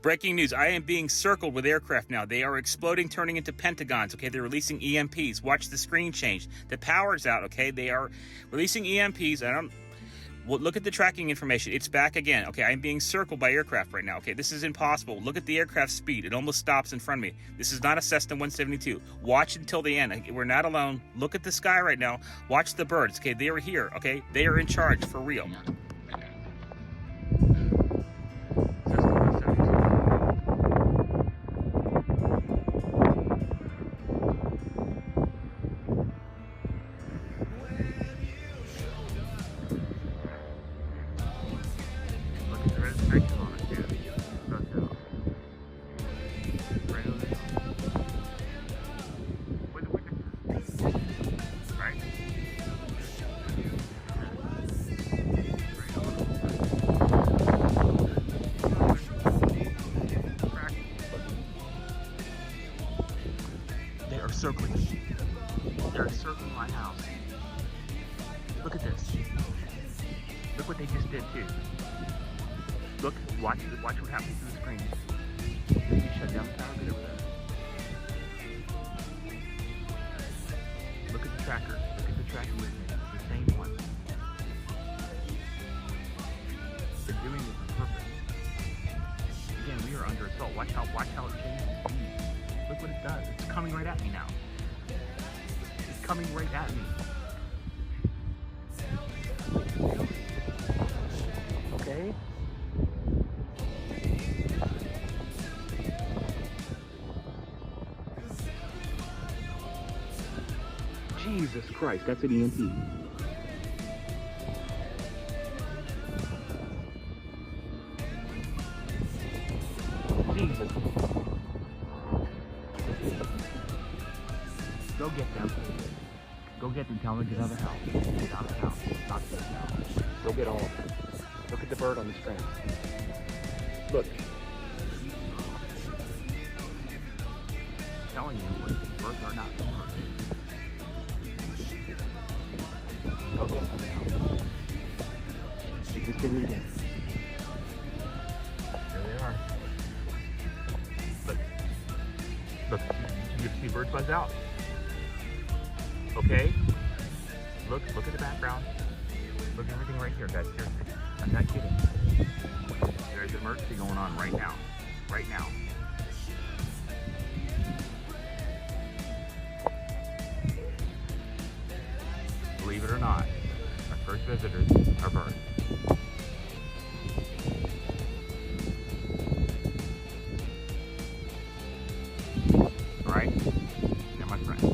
Breaking news, I am being circled with aircraft now. They are exploding, turning into pentagons, okay? They're releasing EMPs. Watch the screen change. The power's out, okay? They are releasing EMPs. Well, look at the tracking information. It's back again. Okay, I'm being circled by aircraft right now. Okay, this is impossible. Look at the aircraft speed. It almost stops in front of me. This is not a Cessna 172. Watch until the end. We're not alone. Look at the sky right now. Watch the birds. Okay, they are here. Okay, they are in charge for real. Circling. They're circling my house. Look at this. Look what they just did too. Look, watch what happens to the screen. Did you shut down the tower? Get over there. Look at the tracker. Look at the tracker with me. It's the same one. They're doing this on purpose. Again, we are under assault. Watch how it changes speed. Look what it does. It's coming right at me now. It's coming right at me. Okay? Jesus Christ, that's an EMP. Jesus. Go get them. Go get them. Tell them to get out of the house. Get out of the house. Not this now. Go get all of them. Look at the bird on the screen. Look. I'm telling you, birds are not birds. Go get them now. She just did it again. There they are. Look. You see birds buzz out. Okay? Look at the background. Look at everything right here, guys. Seriously. I'm not kidding. There's an emergency going on right now. Right now. Believe it or not, our first visitors are birds. Alright? They're my friends.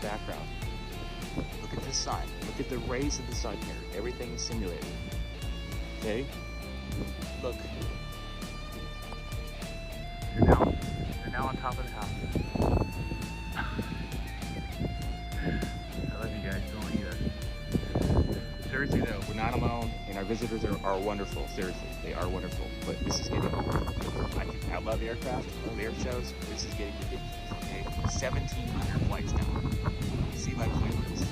Background. Look at this side. Look at the rays of the sun here. Everything is simulated. Okay? Look. They're now on top of the house. I love you guys. Don't either. Seriously though, we're not alone, and our visitors are wonderful. Seriously, they are wonderful. But this is getting. I love aircraft. I love air shows. This is getting ridiculous. Okay, 1,700 flights now. See my flavors.